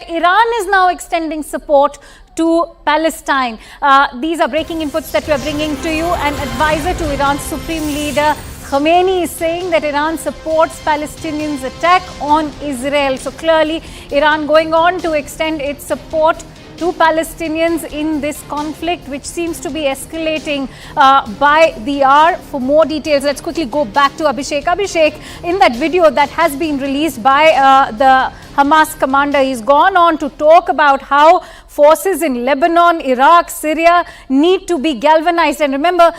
Iran is now extending support to Palestine. These are breaking inputs that we are bringing to you. An advisor to Iran's Supreme Leader Khamenei is saying that Iran supports Palestinians' attack on Israel. So clearly, Iran going on to extend its support to Palestinians in this conflict, which seems to be escalating by the hour. For more details, let's quickly go back to Abhishek. Abhishek, in that video that has been released by the Hamas commander, he's gone on to talk about how forces in Lebanon, Iraq, Syria need to be galvanized. And remember,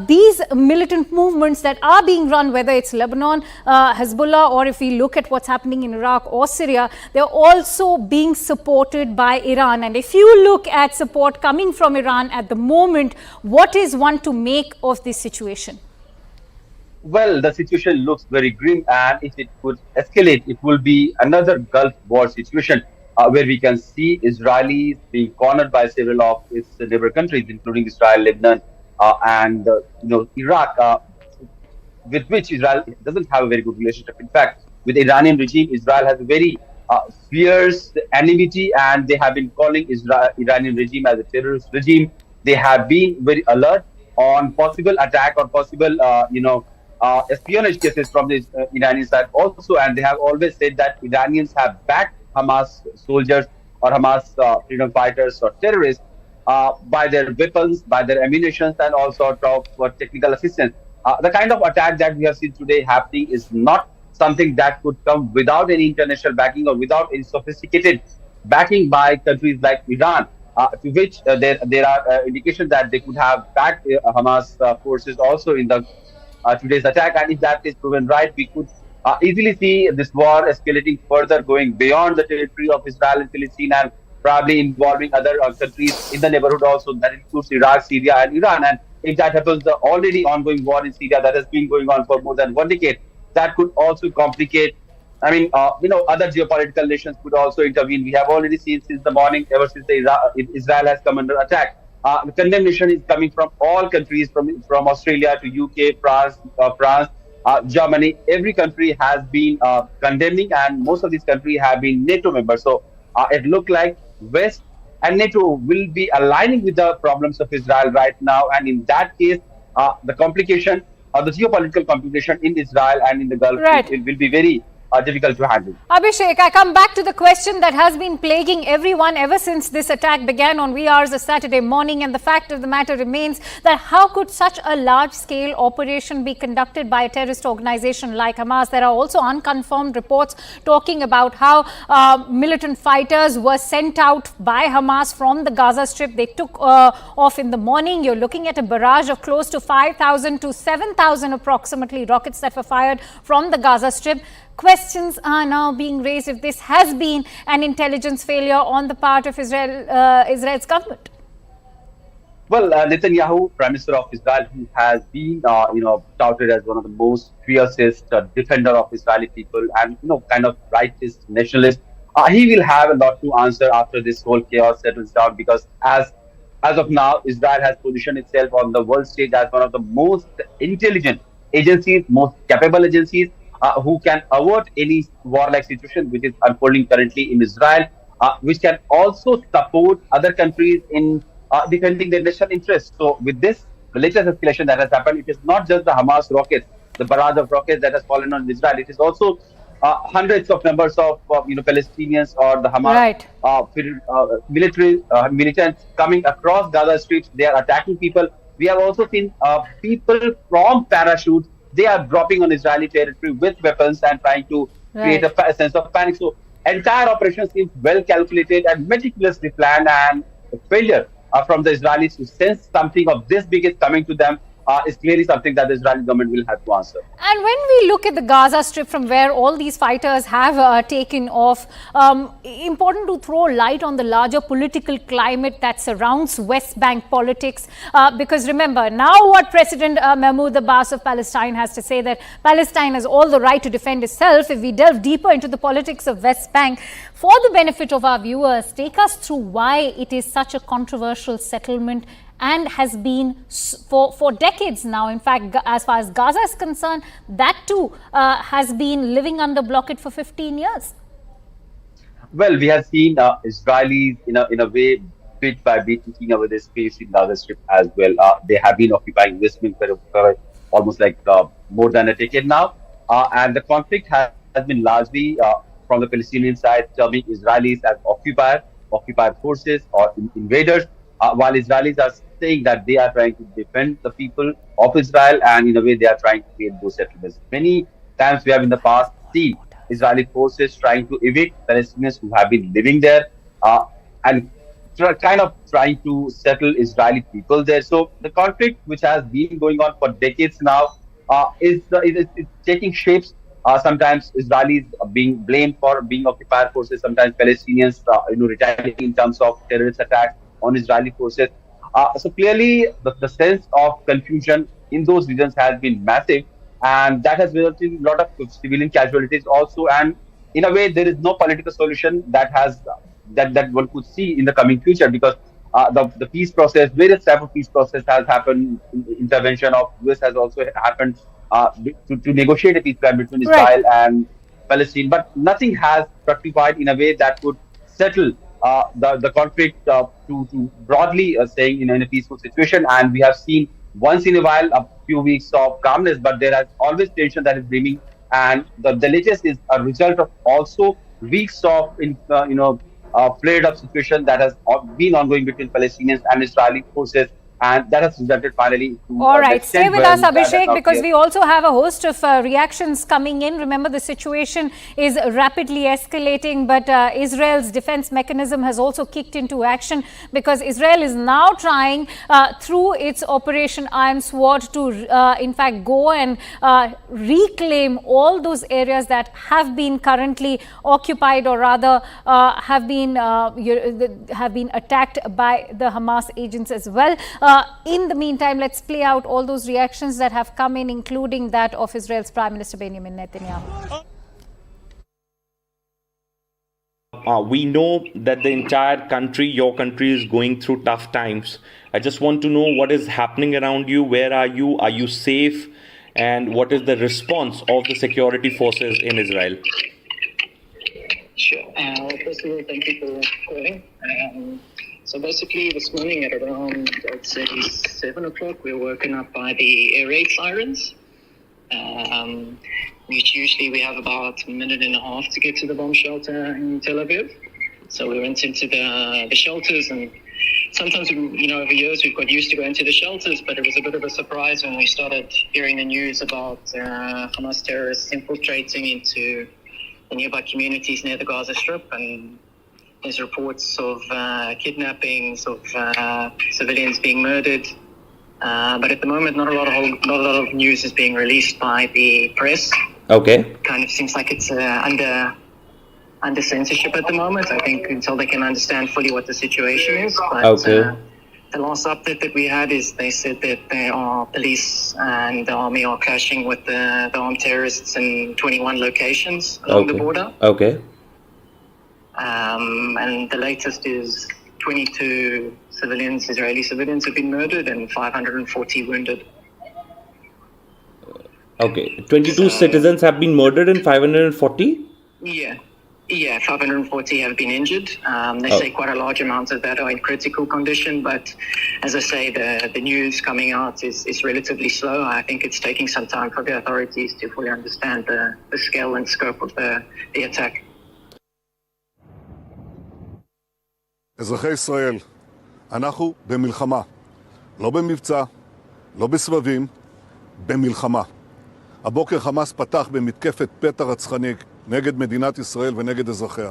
these militant movements that are being run, whether it's Lebanon, Hezbollah, or if we look at what's happening in Iraq or Syria, they're also being supported by Iran. And if you look at support coming from Iran at the moment, what is one to make of this situation? Well, the situation looks very grim, and if it would escalate, it will be another Gulf War situation where we can see Israelis being cornered by several of its neighbor countries, including Israel, Lebanon, and Iraq, with which Israel doesn't have a very good relationship. In fact, with the Iranian regime, Israel has a very fierce enmity, and they have been calling Iranian regime as a terrorist regime. They have been very alert on possible attack or possible, espionage cases from the Iranian side also, and they have always said that Iranians have backed Hamas soldiers or Hamas freedom fighters or terrorists by their weapons, by their ammunition, and all sorts of technical assistance. The kind of attack that we have seen today happening is not something that could come without any international backing or without any sophisticated backing by countries like Iran, to which there are indications that they could have backed Hamas forces also in the today's attack. And if that is proven right, we could easily see this war escalating further, going beyond the territory of Israel and Palestine, and probably involving other countries in the neighborhood also. That includes Iraq, Syria, and Iran. And if that happens, the already ongoing war in Syria that has been going on for more than 1 decade, that could also complicate. I mean, other geopolitical nations could also intervene. We have already seen since the morning, ever since Israel has come under attack. The condemnation is coming from all countries, from Australia to UK, France, Germany. Every country has been condemning, and most of these countries have been NATO members. So it looks like West and NATO will be aligning with the problems of Israel right now. And in that case, the complication or the geopolitical complication in Israel and in the Gulf will be very difficult to handle. Abhishek, I come back to the question that has been plaguing everyone ever since this attack began on wee hours of Saturday morning, and the fact of the matter remains that how could such a large-scale operation be conducted by a terrorist organization like Hamas? There are also unconfirmed reports talking about how militant fighters were sent out by Hamas from the Gaza Strip. They took off in the morning. You're looking at a barrage of close to 5,000 to 7,000 approximately rockets that were fired from the Gaza Strip. Questions are now being raised if this has been an intelligence failure on the part of Israel's government. Well, Netanyahu, Prime Minister of Israel, who has been, touted as one of the most fiercest defender of Israeli people and, kind of rightist nationalist, he will have a lot to answer after this whole chaos settles down, because as of now, Israel has positioned itself on the world stage as one of the most intelligent agencies, most capable agencies, who can avert any warlike situation which is unfolding currently in Israel, which can also support other countries in defending their national interests. So with this, the latest escalation that has happened, it is not just the Hamas rockets, the barrage of rockets that has fallen on Israel. It is also hundreds of numbers of Palestinians or the Hamas militants coming across Gaza Strip. They are attacking people. We have also seen people from parachutes. They are dropping on Israeli territory with weapons and trying to create a sense of panic. So entire operation seems well calculated and meticulously planned, and failure from the Israelis to sense something of this big is coming to them is clearly something that the Israeli government will have to answer. And when we look at the Gaza Strip, from where all these fighters have taken off, important to throw light on the larger political climate that surrounds West Bank politics. Because remember, now what President Mahmoud Abbas of Palestine has to say, that Palestine has all the right to defend itself. If we delve deeper into the politics of West Bank, for the benefit of our viewers, take us through why it is such a controversial settlement and has been for decades now. In fact, as far as Gaza is concerned, that too has been living under blockade for 15 years. Well, we have seen Israelis in a way bit by bit taking over the space in Gaza Strip as well. They have been occupying West Bank for almost like more than a decade now, and the conflict has been largely from the Palestinian side terming Israelis as occupier forces or invaders, while Israelis are saying that they are trying to defend the people of Israel, and in a way they are trying to create those settlements. Many times we have in the past seen Israeli forces trying to evict Palestinians who have been living there, and kind of trying to settle Israeli people there. So the conflict, which has been going on for decades now, is taking shapes. Sometimes Israelis are being blamed for being occupier forces. Sometimes Palestinians, retaliating in terms of terrorist attacks on Israeli forces. So clearly, the sense of confusion in those regions has been massive, and that has resulted in a lot of civilian casualties also. And in a way, there is no political solution that one could see in the coming future, because the peace process, various type of peace process has happened. Intervention of US has also happened to negotiate a peace plan between Right. Israel and Palestine, but nothing has fructified in a way that could settle the conflict to broadly saying in a peaceful situation. And we have seen once in a while a few weeks of calmness, but there is always tension that is brimming. And the latest is a result of also weeks of flared up situation that has been ongoing between Palestinians and Israeli forces, and that has resulted finally to All the right, stay extent with where us, Israel has Abhishek, now because cleared. we also have a host of reactions coming in. Remember, the situation is rapidly escalating, but Israel's defense mechanism has also kicked into action, because Israel is now trying through its Operation Iron Sword to in fact go and reclaim all those areas that have been currently occupied, or rather have been attacked by the Hamas agents as well. In the meantime, let's play out all those reactions that have come in, including that of Israel's Prime Minister Benjamin Netanyahu. We know that the entire country, your country, is going through tough times. I just want to know what is happening around you. Where are you? Are you safe? And what is the response of the security forces in Israel? Sure. First of all, thank you for calling. So basically, this morning at around, I'd say 7 o'clock, we were woken up by the air raid sirens, which usually we have about a minute and a half to get to the bomb shelter in Tel Aviv. So we went into the shelters, and sometimes, over years we've got used to going to the shelters, but it was a bit of a surprise when we started hearing the news about Hamas terrorists infiltrating into the nearby communities near the Gaza Strip, and there's reports of kidnappings, of civilians being murdered. But at the moment, not a lot of news is being released by the press. Okay. Kind of seems like it's under censorship at the moment. I think until they can understand fully what the situation is. But Okay. the last update that we had is they said that there are police and the army are clashing with the armed terrorists in 21 locations along the border. Okay. And the latest is 22 civilians, Israeli civilians, have been murdered and 540 wounded. Okay. 22 citizens have been murdered and 540? Yeah, 540 have been injured. They say quite a large amount of that are in critical condition, but as I say, the news coming out is relatively slow. I think it's taking some time for the authorities to fully understand the scale and scope of the attack. אזרחי ישראל, אנחנו במלחמה, לא במבצע, לא בסבבים, במלחמה. הבוקר חמאס פתח במתקפת פתע רצחנית נגד מדינת ישראל ונגד אזרחיה.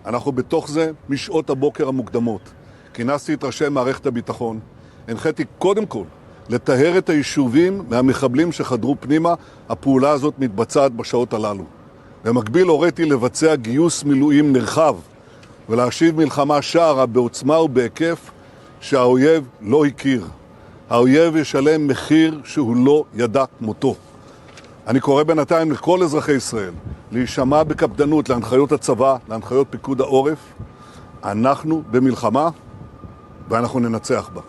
אנחנו בתוך זה משעות הבוקר המוקדמות. כינסתי את ראשי מערכת הביטחון, הנחיתי קודם כל לטהר את היישובים מהמחבלים שחדרו פנימה. הפעולה הזאת מתבצעת בשעות הללו. במקביל הוריתי לבצע גיוס מילואים נרחב ולהשיב מלחמה שערה בעוצמה ובהיקף שהאויב לא הכיר. האויב ישלם מחיר שהוא לא ידע כמותו. אני קורא בינתיים לכל אזרחי ישראל להישמע בקפדנות להנחיות הצבא, להנחיות פיקוד העורף. אנחנו במלחמה ואנחנו ננצח בה.